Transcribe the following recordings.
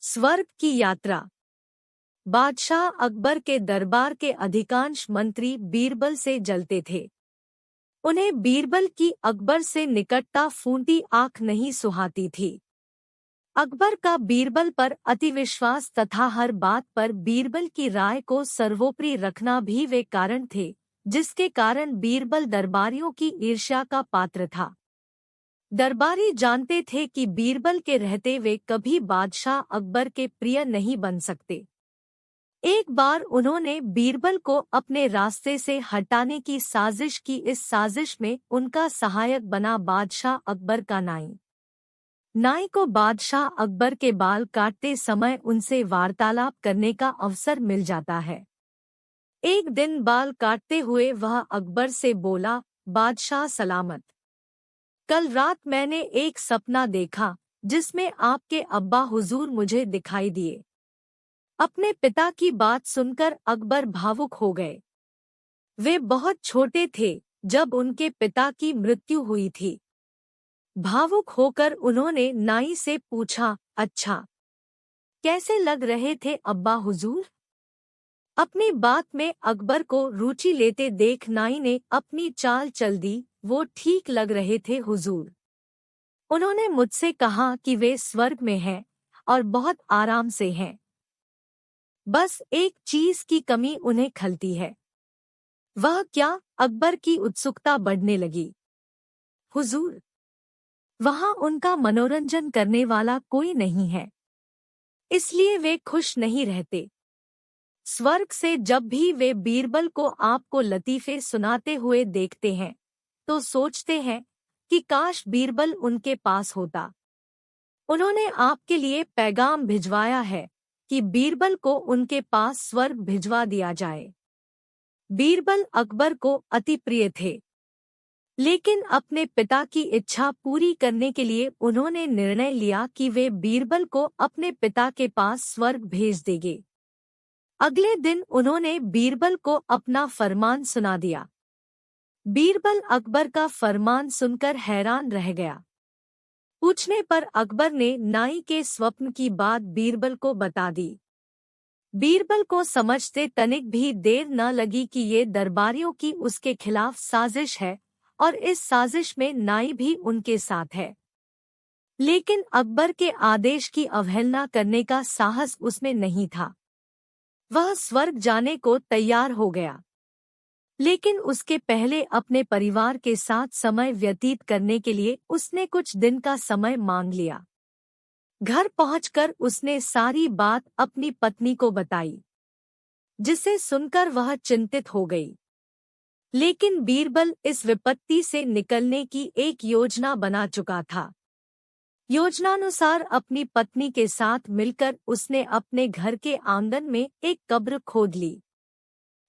स्वर्ग की यात्रा। बादशाह अकबर के दरबार के अधिकांश मंत्री बीरबल से जलते थे। उन्हें बीरबल की अकबर से निकटता फूटी आंख नहीं सुहाती थी। अकबर का बीरबल पर अतिविश्वास तथा हर बात पर बीरबल की राय को सर्वोपरि रखना भी वे कारण थे, जिसके कारण बीरबल दरबारियों की ईर्ष्या का पात्र था। दरबारी जानते थे कि बीरबल के रहते वे कभी बादशाह अकबर के प्रिय नहीं बन सकते। एक बार उन्होंने बीरबल को अपने रास्ते से हटाने की साजिश की। इस साजिश में उनका सहायक बना बादशाह अकबर का नाई। नाई को बादशाह अकबर के बाल काटते समय उनसे वार्तालाप करने का अवसर मिल जाता है। एक दिन बाल काटते हुए वह अकबर से बोला, बादशाह सलामत। कल रात मैंने एक सपना देखा जिसमें आपके अब्बा हुजूर मुझे दिखाई दिए। अपने पिता की बात सुनकर अकबर भावुक हो गए। वे बहुत छोटे थे जब उनके पिता की मृत्यु हुई थी। भावुक होकर उन्होंने नाई से पूछा, अच्छा, कैसे लग रहे थे अब्बा हुजूर? अपनी बात में अकबर को रुचि लेते देख नाई ने अपनी चाल चल दी, वो ठीक लग रहे थे हुजूर। उन्होंने मुझसे कहा कि वे स्वर्ग में हैं और बहुत आराम से हैं। बस एक चीज की कमी उन्हें खलती है। वह क्या? अकबर की उत्सुकता बढ़ने लगी। हुजूर, वहां उनका मनोरंजन करने वाला कोई नहीं है, इसलिए वे खुश नहीं रहते। स्वर्ग से जब भी वे बीरबल को आपको लतीफे सुनाते हुए देखते हैं तो सोचते हैं कि काश बीरबल उनके पास होता। उन्होंने आपके लिए पैगाम भिजवाया है कि बीरबल को उनके पास स्वर्ग भिजवा दिया जाए। बीरबल अकबर को अति प्रिय थे, लेकिन अपने पिता की इच्छा पूरी करने के लिए उन्होंने निर्णय लिया कि वे बीरबल को अपने पिता के पास स्वर्ग भेज देंगे। अगले दिन उन्होंने बीरबल को अपना फरमान सुना दिया। बीरबल अकबर का फरमान सुनकर हैरान रह गया। पूछने पर अकबर ने नाई के स्वप्न की बात बीरबल को बता दी। बीरबल को समझते तनिक भी देर न लगी कि ये दरबारियों की उसके खिलाफ साजिश है और इस साजिश में नाई भी उनके साथ है। लेकिन अकबर के आदेश की अवहेलना करने का साहस उसमें नहीं था। वह स्वर्ग जाने को तैयार हो गया, लेकिन उसके पहले अपने परिवार के साथ समय व्यतीत करने के लिए उसने कुछ दिन का समय मांग लिया। घर पहुंचकर उसने सारी बात अपनी पत्नी को बताई, जिसे सुनकर वह चिंतित हो गई। लेकिन बीरबल इस विपत्ति से निकलने की एक योजना बना चुका था। योजनानुसार अपनी पत्नी के साथ मिलकर उसने अपने घर के आंगन में एक कब्र खोद ली।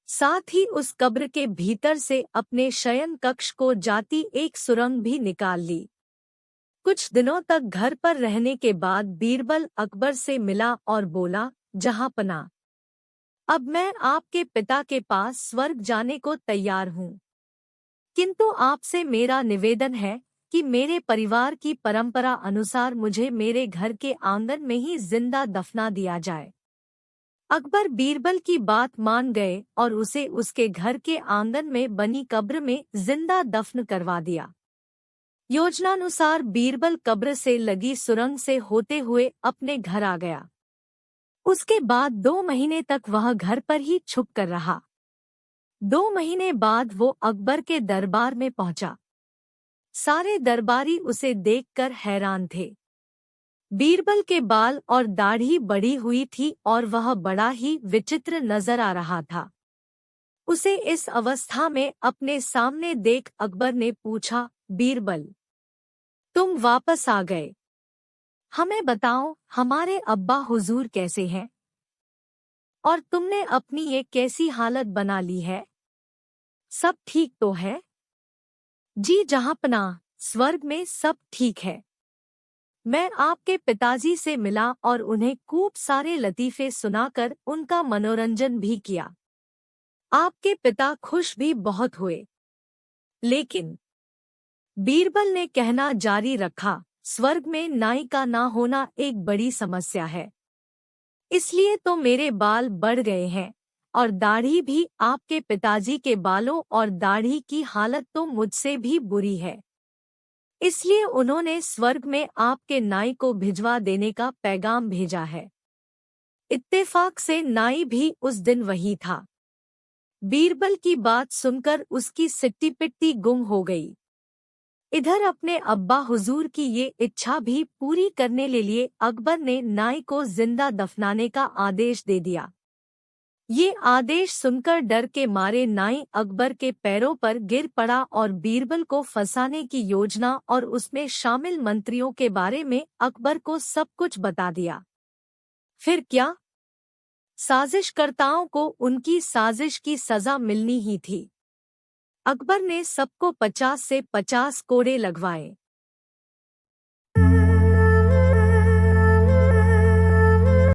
साथ ही उस कब्र के भीतर से अपने शयन कक्ष को जाती एक सुरंग भी निकाल ली। कुछ दिनों तक घर पर रहने के बाद बीरबल अकबर से मिला और बोला, जहांपनाह, अब मैं आपके पिता के पास स्वर्ग जाने को तैयार हूँ, किंतु आपसे मेरा निवेदन है कि मेरे परिवार की परंपरा अनुसार मुझे मेरे घर के आंगन में ही जिंदा दफना दिया जाए। अकबर बीरबल की बात मान गए और उसे उसके घर के आंगन में बनी कब्र में जिंदा दफन करवा दिया। योजनानुसार बीरबल कब्र से लगी सुरंग से होते हुए अपने घर आ गया। उसके बाद 2 महीने तक वह घर पर ही छुप कर रहा। 2 महीने बाद वो अकबर के दरबार में पहुंचा। सारे दरबारी उसे देखकर हैरान थे। बीरबल के बाल और दाढ़ी बढ़ी हुई थी और वह बड़ा ही विचित्र नजर आ रहा था। उसे इस अवस्था में अपने सामने देख अकबर ने पूछा, बीरबल, तुम वापस आ गए। हमें बताओ, हमारे अब्बा हुजूर कैसे हैं? और तुमने अपनी ये कैसी हालत बना ली है? सब ठीक तो है? जी जहांपनाह, स्वर्ग में सब ठीक है। मैं आपके पिताजी से मिला और उन्हें खूब सारे लतीफे सुनाकर उनका मनोरंजन भी किया। आपके पिता खुश भी बहुत हुए। लेकिन बीरबल ने कहना जारी रखा, स्वर्ग में नाई का ना होना एक बड़ी समस्या है। इसलिए तो मेरे बाल बढ़ गए हैं, और दाढ़ी भी। आपके पिताजी के बालों और दाढ़ी की हालत तो मुझसे भी बुरी है। इसलिए उन्होंने स्वर्ग में आपके नाई को भिजवा देने का पैगाम भेजा है। इत्तेफाक से नाई भी उस दिन वही था। बीरबल की बात सुनकर उसकी सिट्टी पिट्टी गुम हो गई। इधर अपने अब्बा हुजूर की ये इच्छा भी पूरी करने के लिए अकबर ने नाई को जिंदा दफनाने का आदेश दे दिया। ये आदेश सुनकर डर के मारे नाई अकबर के पैरों पर गिर पड़ा और बीरबल को फंसाने की योजना और उसमें शामिल मंत्रियों के बारे में अकबर को सब कुछ बता दिया। फिर क्या? साजिशकर्ताओं को उनकी साजिश की सजा मिलनी ही थी। अकबर ने सबको 50 से 50 कोड़े लगवाए।